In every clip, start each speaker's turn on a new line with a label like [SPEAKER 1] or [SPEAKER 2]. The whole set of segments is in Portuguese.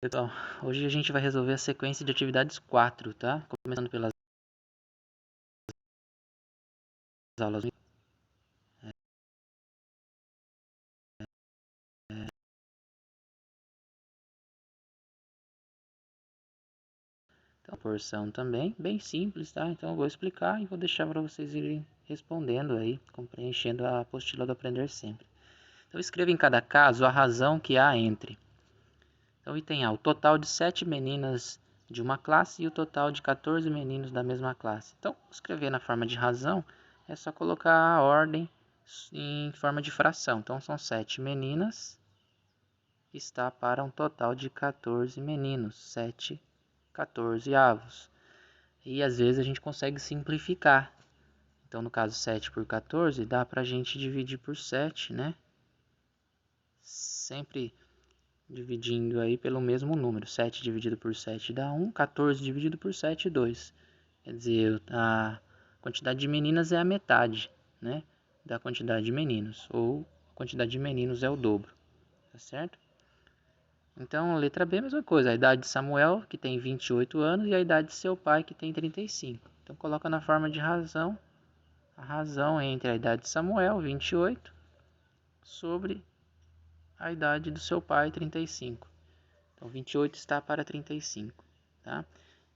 [SPEAKER 1] Pessoal, hoje a gente vai resolver a sequência de atividades 4, tá? Começando pelas aulas. Então, porção também, bem simples, tá? Então eu vou explicar e vou deixar para vocês irem respondendo aí, preenchendo a apostila do Aprender Sempre. Então escreva em cada caso a razão que há entre. Então item A, o total de 7 meninas de uma classe e o total de 14 meninos da mesma classe. Então, escrever na forma de razão é só colocar a ordem em forma de fração. Então são 7 meninas está para um total de 14 meninos, 7 14avos. E às vezes a gente consegue simplificar. Então, no caso 7 por 14, dá para a gente dividir por 7, né? Sempre dividindo aí pelo mesmo número. 7 dividido por 7 dá 1, 14 dividido por 7, 2. Quer dizer, a quantidade de meninas é a metade, né? Da quantidade de meninos. Ou a quantidade de meninos é o dobro, tá certo? Então, a letra B é a mesma coisa. A idade de Samuel, que tem 28 anos, e a idade de seu pai, que tem 35. Então, coloca na forma de razão a razão entre a idade de Samuel, 28, sobre a idade do seu pai, 35. Então, 28 está para 35. Tá?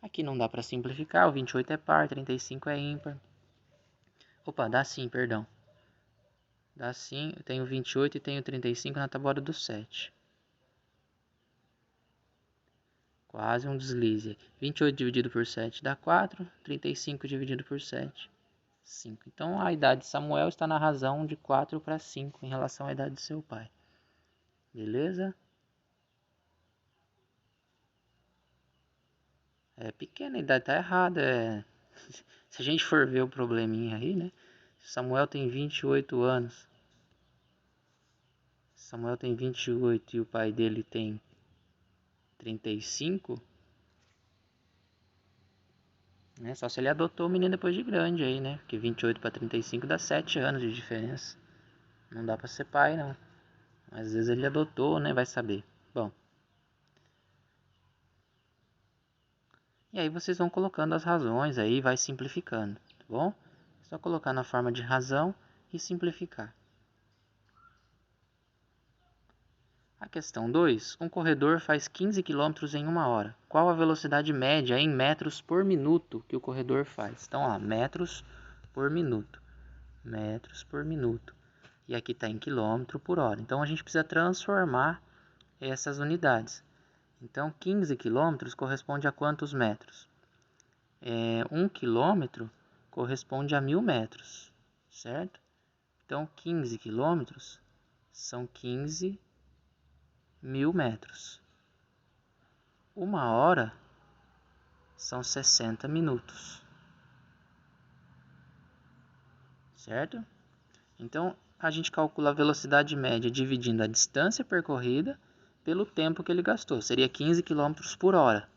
[SPEAKER 1] Aqui não dá para simplificar. O 28 é par, 35 é ímpar. Opa, dá sim, perdão. Dá sim. Eu tenho 28 e tenho 35 na tabuada do 7. Quase um deslize. 28 dividido por 7 dá 4. 35 dividido por 7, 5. Então, a idade de Samuel está na razão de 4 para 5 em relação à idade de seu pai. Beleza? É pequena, a idade está errada. Se a gente for ver o probleminha aí, né? Samuel tem 28 anos. Samuel tem 28 e o pai dele tem 35. Né? Só se ele adotou o menino depois de grande aí, né? Porque 28 para 35 dá 7 anos de diferença. Não dá para ser pai, não. Mas às vezes ele adotou, né? Vai saber. Bom. E aí vocês vão colocando as razões aí, vai simplificando, tá bom? É só colocar na forma de razão e simplificar. A questão 2. Um corredor faz 15 km em 1 hora. Qual a velocidade média em metros por minuto que o corredor faz? Então, ó, metros por minuto. Metros por minuto. E aqui está em quilômetro por hora. Então, a gente precisa transformar essas unidades. Então, 15 quilômetros corresponde a quantos metros? 1 quilômetro corresponde a 1000 metros, certo? Então, 15 quilômetros são 15 mil metros. 1 hora são 60 minutos, certo? Então, a gente calcula a velocidade média dividindo a distância percorrida pelo tempo que ele gastou. Seria 15 quilômetros por hora.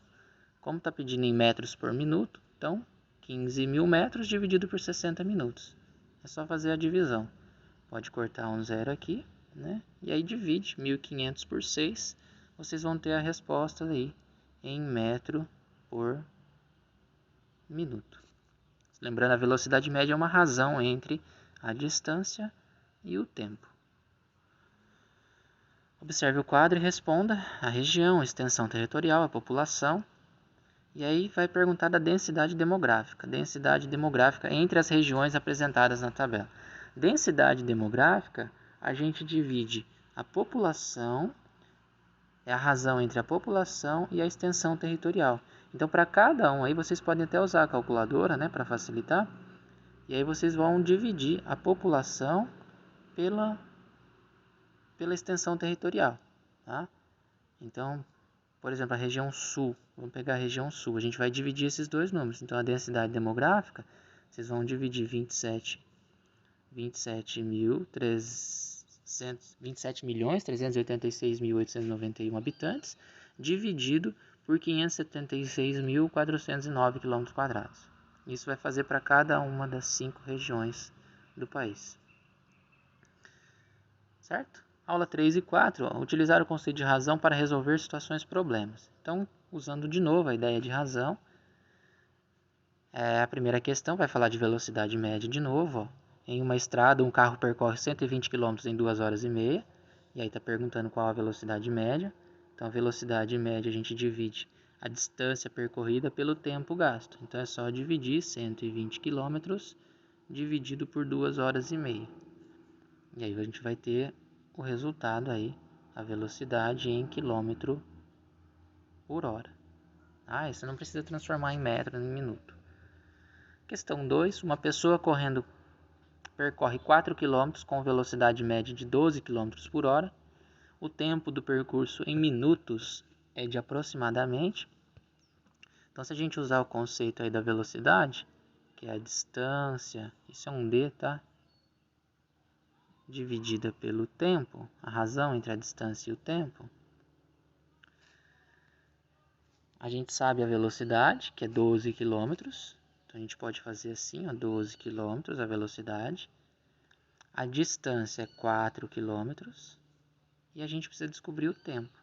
[SPEAKER 1] Como está pedindo em metros por minuto, então 15 mil metros dividido por 60 minutos. É só fazer a divisão. Pode cortar um zero aqui, né? E aí divide 1.500 por 6. Vocês vão ter a resposta aí em metro por minuto. Lembrando, a velocidade média é uma razão entre a distância e o tempo. Observe o quadro e responda a região, a extensão territorial, a população. E aí vai perguntar da densidade demográfica. Densidade demográfica entre as regiões apresentadas na tabela. Densidade demográfica, a gente divide a população, é a razão entre a população e a extensão territorial. Então, para cada um, aí vocês podem até usar a calculadora, né, para facilitar. E aí vocês vão dividir a população pela extensão territorial, tá? Então, por exemplo, a região sul, vamos pegar a região sul, a gente vai dividir esses dois números. Então, a densidade demográfica, vocês vão dividir 27.386.891 habitantes, dividido por 576.409 km². Isso vai fazer para cada uma das 5 regiões do país. Certo? Aula 3 e 4, ó, utilizar o conceito de razão para resolver situações e problemas. Então, usando de novo a ideia de razão, a primeira questão vai falar de velocidade média de novo. Ó. Em uma estrada, um carro percorre 120 km em 2 horas e meia. E aí está perguntando qual a velocidade média. Então, a velocidade média a gente divide a distância percorrida pelo tempo gasto. Então, é só dividir 120 km dividido por 2 horas e meia. E aí a gente vai ter o resultado aí, a velocidade em quilômetro por hora. Isso não precisa transformar em metro nem em minuto. Questão 2. Uma pessoa percorre 4 km com velocidade média de 12 km por hora. O tempo do percurso em minutos é de aproximadamente. Então, se a gente usar o conceito aí da velocidade, que é a distância, isso é um D, tá? Dividida pelo tempo, a razão entre a distância e o tempo. A gente sabe a velocidade, que é 12 km. Então, a gente pode fazer assim, ó, 12 km a velocidade. A distância é 4 km. E a gente precisa descobrir o tempo.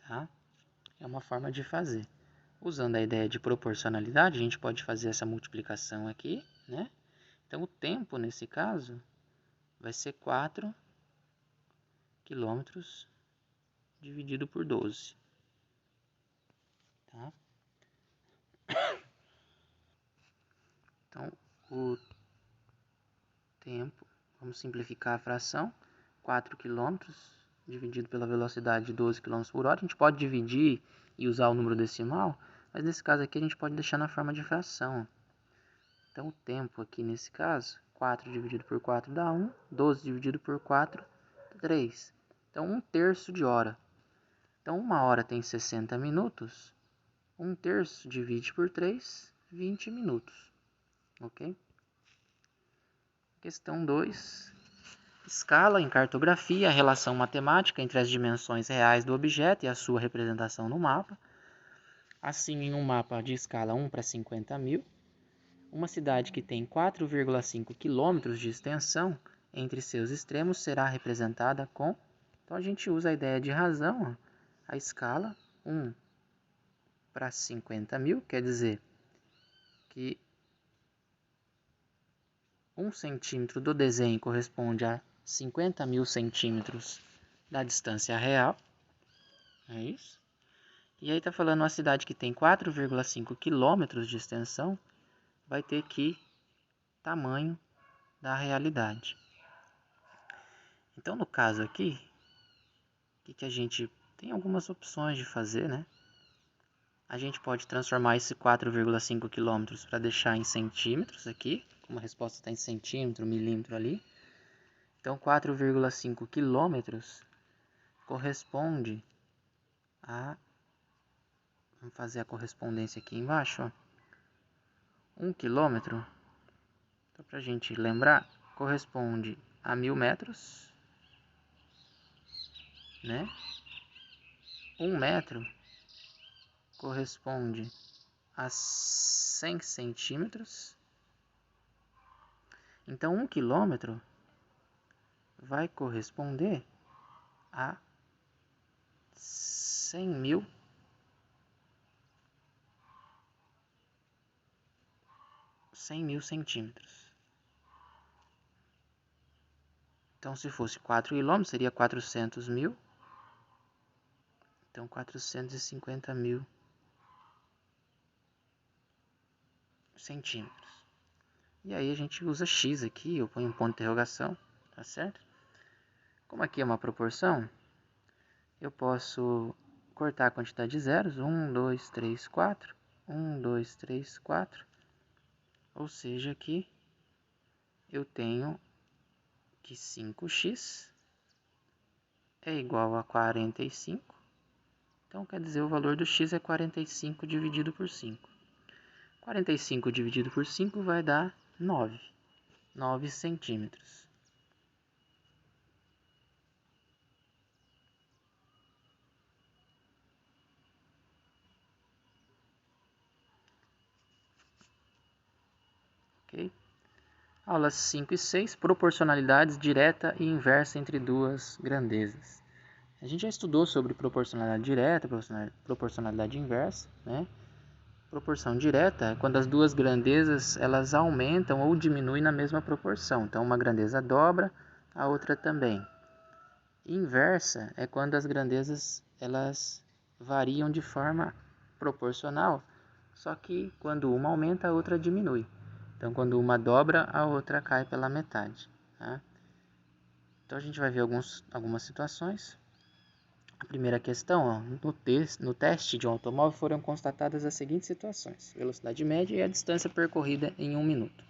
[SPEAKER 1] Tá? É uma forma de fazer. Usando a ideia de proporcionalidade, a gente pode fazer essa multiplicação aqui, né? Então, o tempo, nesse caso, vai ser 4 km dividido por 12. Tá? Então, o tempo, vamos simplificar a fração, 4 km dividido pela velocidade de 12 km por hora. A gente pode dividir e usar o número decimal, mas nesse caso aqui a gente pode deixar na forma de fração. Então, o tempo aqui nesse caso, 4 dividido por 4 dá 1, 12 dividido por 4 dá 3. Então, 1/3 de hora. Então, 1 hora tem 60 minutos, 1/3 divide por 3, 20 minutos. Ok? Questão 2. Escala em cartografia, a relação matemática entre as dimensões reais do objeto e a sua representação no mapa. Assim, em um mapa de escala 1 para 50 mil, uma cidade que tem 4,5 km de extensão entre seus extremos será representada com... Então, a gente usa a ideia de razão, ó, a escala 1 para 50 mil, quer dizer que 1 centímetro do desenho corresponde a 50 mil centímetros da distância real. É isso. E aí está falando uma cidade que tem 4,5 km de extensão, vai ter que tamanho da realidade. Então, no caso aqui, o que a gente tem algumas opções de fazer, né? A gente pode transformar esse 4,5 km para deixar em centímetros aqui, como a resposta está em centímetro, milímetro ali. Então, 4,5 km corresponde a... Vamos fazer a correspondência aqui embaixo, ó. 1 km, então, para a gente lembrar, corresponde a 1000 metros, né? 1 metro corresponde a 100 centímetros. Então, 1 quilômetro vai corresponder a 100 mil centímetros. Então, se fosse 4 quilômetros, seria 400 mil. Então, 450 mil centímetros. E aí a gente usa x aqui, eu ponho um ponto de interrogação, tá certo? Como aqui é uma proporção, eu posso cortar a quantidade de zeros, 1, 2, 3, 4, 1, 2, 3, 4, ou seja, aqui eu tenho que 5x é igual a 45, então quer dizer o valor do x é 45 dividido por 5. 45 dividido por 5 vai dar 9 centímetros. Ok? Aulas 5 e 6, proporcionalidades direta e inversa entre duas grandezas. A gente já estudou sobre proporcionalidade direta, proporcionalidade inversa, né? Proporção direta é quando as duas grandezas elas aumentam ou diminuem na mesma proporção. Então, uma grandeza dobra, a outra também. Inversa é quando as grandezas elas variam de forma proporcional, só que quando uma aumenta, a outra diminui. Então, quando uma dobra, a outra cai pela metade. Tá? Então, a gente vai ver algumas situações. A primeira questão, ó, no teste de um automóvel foram constatadas as seguintes situações: velocidade média e a distância percorrida em 1 minuto.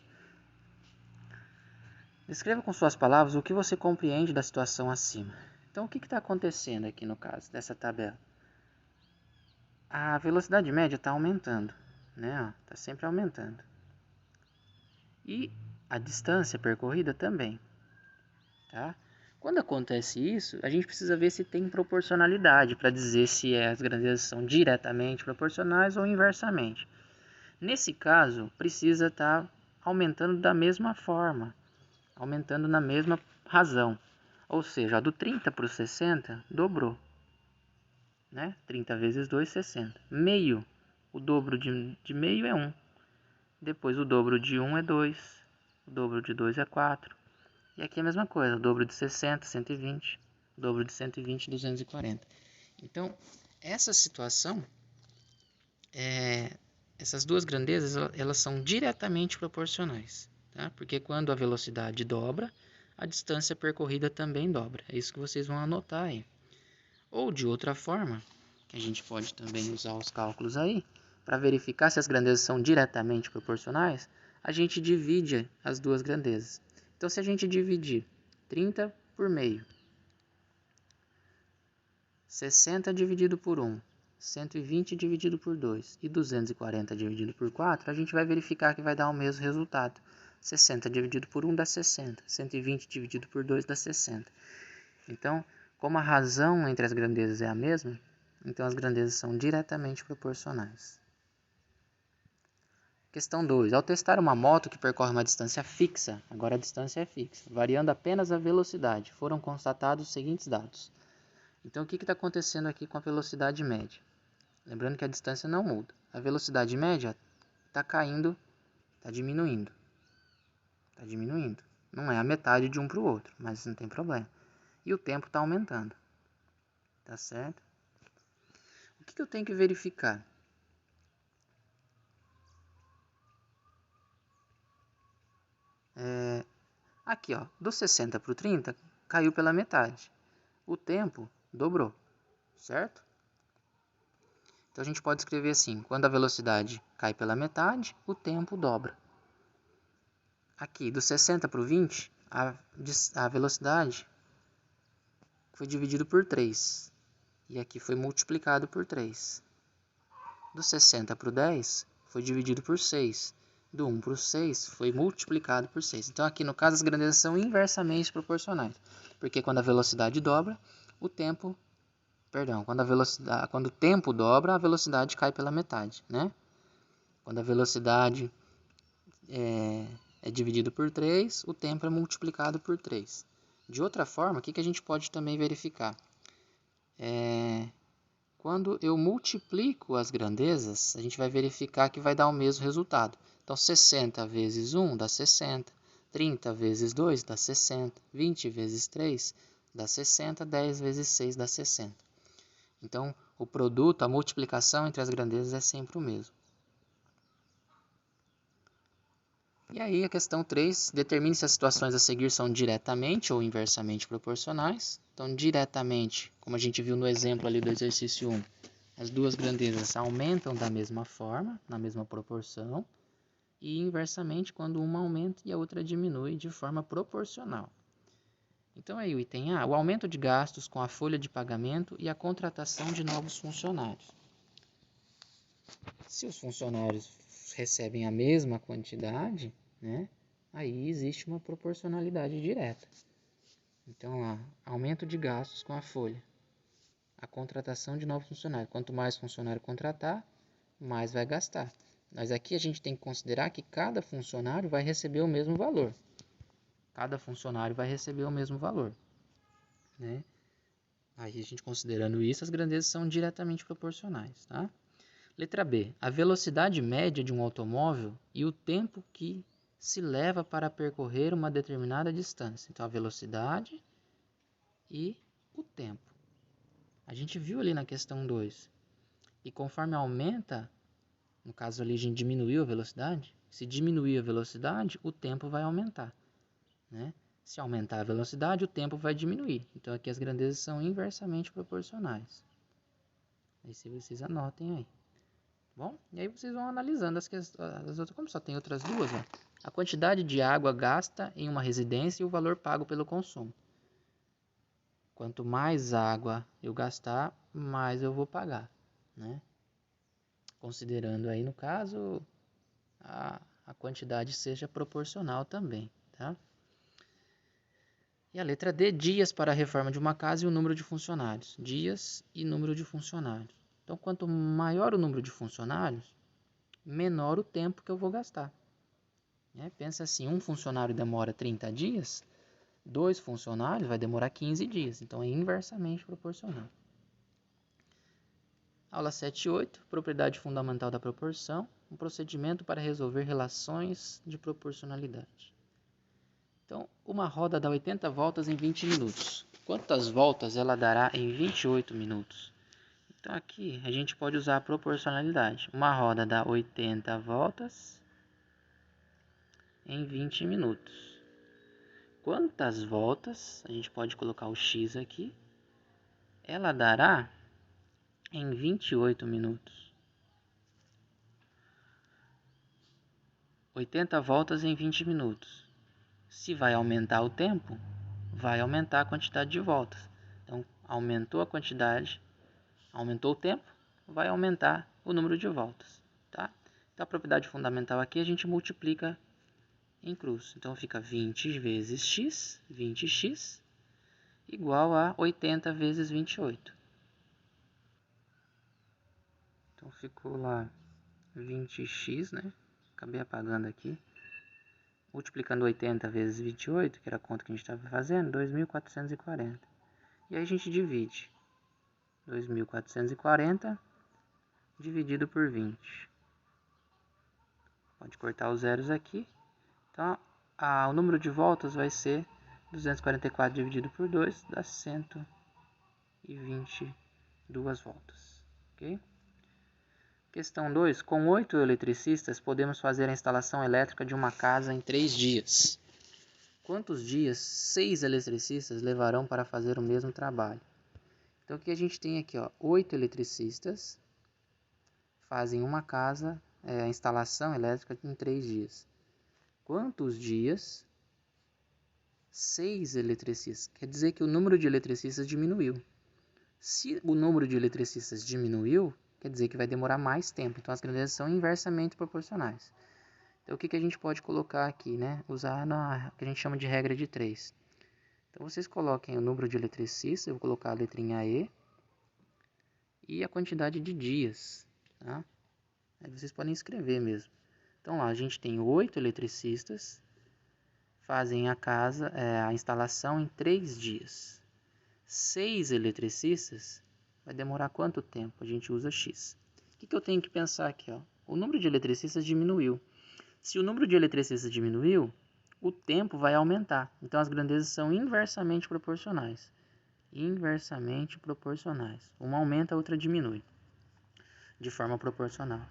[SPEAKER 1] Descreva com suas palavras o que você compreende da situação acima. Então, o que está acontecendo aqui no caso dessa tabela? A velocidade média está aumentando, né? Está sempre aumentando. E a distância percorrida também, tá? Quando acontece isso, a gente precisa ver se tem proporcionalidade para dizer se as grandezas são diretamente proporcionais ou inversamente. Nesse caso, precisa estar aumentando da mesma forma, aumentando na mesma razão. Ou seja, do 30 para o 60, dobrou. Né? 30 vezes 2, 60. Meio, o dobro de meio é 1. Depois o dobro de 1 é 2. O dobro de 2 é 4. E aqui é a mesma coisa, o dobro de 60, 120. O dobro de 120, 240. Então, essa situação, essas duas grandezas, elas são diretamente proporcionais. Tá? Porque quando a velocidade dobra, a distância percorrida também dobra. É isso que vocês vão anotar aí. Ou de outra forma, que a gente pode também usar os cálculos aí, para verificar se as grandezas são diretamente proporcionais, a gente divide as duas grandezas. Então, se a gente dividir 30 por meio, 60 dividido por 1, 120 dividido por 2 e 240 dividido por 4, a gente vai verificar que vai dar o mesmo resultado. 60 dividido por 1 dá 60, 120 dividido por 2 dá 60. Então, como a razão entre as grandezas é a mesma, então as grandezas são diretamente proporcionais. Questão 2. Ao testar uma moto que percorre uma distância fixa, agora a distância é fixa, variando apenas a velocidade, foram constatados os seguintes dados. Então, o que está acontecendo aqui com a velocidade média? Lembrando que a distância não muda. A velocidade média está caindo, está diminuindo. Está diminuindo. Não é a metade de um para o outro, mas não tem problema. E o tempo está aumentando. Tá certo? O que eu tenho que verificar? Aqui, ó, do 60 para o 30, caiu pela metade. O tempo dobrou, certo? Então, a gente pode escrever assim: quando a velocidade cai pela metade, o tempo dobra. Aqui, do 60 para o 20, a velocidade foi dividido por 3. E aqui foi multiplicado por 3. Do 60 para o 10, foi dividido por 6. Do 1 para o 6, foi multiplicado por 6. Então, aqui no caso, as grandezas são inversamente proporcionais. Porque quando a velocidade dobra, o tempo... quando o tempo dobra, a velocidade cai pela metade, né? Quando a velocidade é dividido por 3, o tempo é multiplicado por 3. De outra forma, o que a gente pode também verificar? Quando eu multiplico as grandezas, a gente vai verificar que vai dar o mesmo resultado. Então, 60 vezes 1 dá 60, 30 vezes 2 dá 60, 20 vezes 3 dá 60, 10 vezes 6 dá 60. Então, o produto, a multiplicação entre as grandezas é sempre o mesmo. E aí, a questão 3, determine se as situações a seguir são diretamente ou inversamente proporcionais. Então, diretamente, como a gente viu no exemplo ali do exercício 1, as duas grandezas aumentam da mesma forma, na mesma proporção, e inversamente, quando uma aumenta e a outra diminui de forma proporcional. Então, aí o item A, o aumento de gastos com a folha de pagamento e a contratação de novos funcionários. Se os funcionários recebem a mesma quantidade, né, aí existe uma proporcionalidade direta. Então, aumento de gastos com a folha. A contratação de novos funcionários. Quanto mais funcionário contratar, mais vai gastar. Mas aqui a gente tem que considerar que cada funcionário vai receber o mesmo valor. Cada funcionário vai receber o mesmo valor, né? Aí a gente considerando isso, as grandezas são diretamente proporcionais, tá? Letra B. A velocidade média de um automóvel e o tempo que se leva para percorrer uma determinada distância. Então, a velocidade e o tempo. A gente viu ali na questão 2. E conforme aumenta, no caso ali a gente diminuiu a velocidade, se diminuir a velocidade, o tempo vai aumentar, né? Se aumentar a velocidade, o tempo vai diminuir. Então aqui as grandezas são inversamente proporcionais. Aí se vocês anotem aí. Bom, e aí vocês vão analisando as outras, como só tem outras duas, ó. A quantidade de água gasta em uma residência e o valor pago pelo consumo. Quanto mais água eu gastar, mais eu vou pagar, né? Considerando aí, no caso, a quantidade seja proporcional também, tá? E a letra D, dias para a reforma de uma casa e o número de funcionários. Dias e número de funcionários. Então, quanto maior o número de funcionários, menor o tempo que eu vou gastar. Pensa assim, um funcionário demora 30 dias, 2 funcionários vai demorar 15 dias. Então, é inversamente proporcional. Aula 7 e 8, propriedade fundamental da proporção, um procedimento para resolver relações de proporcionalidade. Então, uma roda dá 80 voltas em 20 minutos. Quantas voltas ela dará em 28 minutos? Então, aqui a gente pode usar a proporcionalidade. Uma roda dá 80 voltas em 20 minutos. Quantas voltas, a gente pode colocar o x aqui, ela dará em 28 minutos. 80 voltas em 20 minutos. Se vai aumentar o tempo, vai aumentar a quantidade de voltas. Então, aumentou a quantidade, aumentou o tempo, vai aumentar o número de voltas, tá? Então, a propriedade fundamental aqui a gente multiplica em cruz. Então, fica 20 vezes x, 20x, igual a 80 vezes 28. Então, ficou lá 20x, né? Acabei apagando aqui. Multiplicando 80 vezes 28, que era a conta que a gente estava fazendo, 2.440. E aí a gente divide 2.440 dividido por 20. Pode cortar os zeros aqui. Então, o número de voltas vai ser 244 dividido por 2, dá 122 voltas. Ok? Questão 2. Com 8 eletricistas, podemos fazer a instalação elétrica de uma casa em 3 dias. Quantos dias 6 eletricistas levarão para fazer o mesmo trabalho? Então, o que a gente tem aqui, ó, 8 eletricistas fazem uma casa, a instalação elétrica em 3 dias. Quantos dias 6 eletricistas? Quer dizer que o número de eletricistas diminuiu. Se o número de eletricistas diminuiu, quer dizer que vai demorar mais tempo. Então, as grandezas são inversamente proporcionais. Então, o que a gente pode colocar aqui, né? Usar na que a gente chama de regra de 3. Então, vocês coloquem o número de eletricistas, eu vou colocar a letrinha E, e a quantidade de dias, tá? Aí vocês podem escrever mesmo. Então, lá, a gente tem 8 eletricistas, fazem a instalação em 3 dias. 6 eletricistas, vai demorar quanto tempo? A gente usa X. O que eu tenho que pensar aqui, ó? O número de eletricistas diminuiu. Se o número de eletricistas diminuiu, o tempo vai aumentar. Então, as grandezas são inversamente proporcionais. Inversamente proporcionais. Uma aumenta, a outra diminui. De forma proporcional.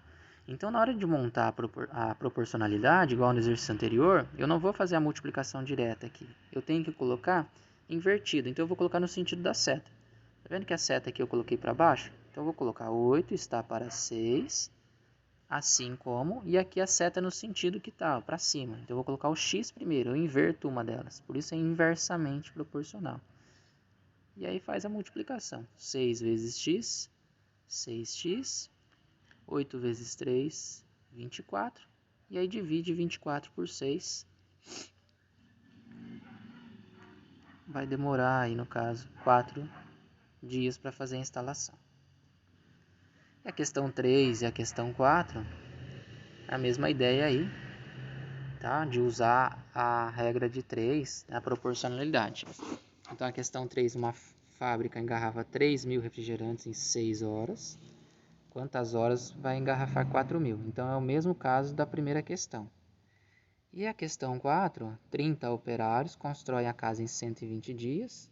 [SPEAKER 1] Então, na hora de montar a proporcionalidade, igual no exercício anterior, eu não vou fazer a multiplicação direta aqui. Eu tenho que colocar invertido. Então, eu vou colocar no sentido da seta. Tá vendo que a seta aqui eu coloquei para baixo? Então, eu vou colocar 8 está para 6, assim como, e aqui a seta no sentido que está, para cima. Então, eu vou colocar o x primeiro, eu inverto uma delas. Por isso é inversamente proporcional. E aí faz a multiplicação. 6 vezes x, 6x. 8 vezes 3, 24. E aí divide 24 por 6. Vai demorar aí, no caso, 4 dias para fazer a instalação. E a questão 3 e a questão 4, a mesma ideia aí, tá? De usar a regra de 3, a proporcionalidade. Então, a questão 3, uma fábrica engarrafa 3.000 refrigerantes em 6 horas. Quantas horas vai engarrafar 4.000? Então, é o mesmo caso da primeira questão. E a questão 4, 30 operários constroem a casa em 120 dias.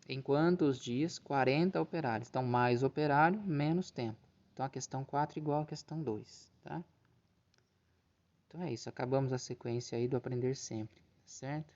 [SPEAKER 1] Em quantos dias? 40 operários. Então, mais operário, menos tempo. Então, a questão 4 é igual à questão 2, tá? Então, é isso. Acabamos a sequência aí do aprender sempre, certo?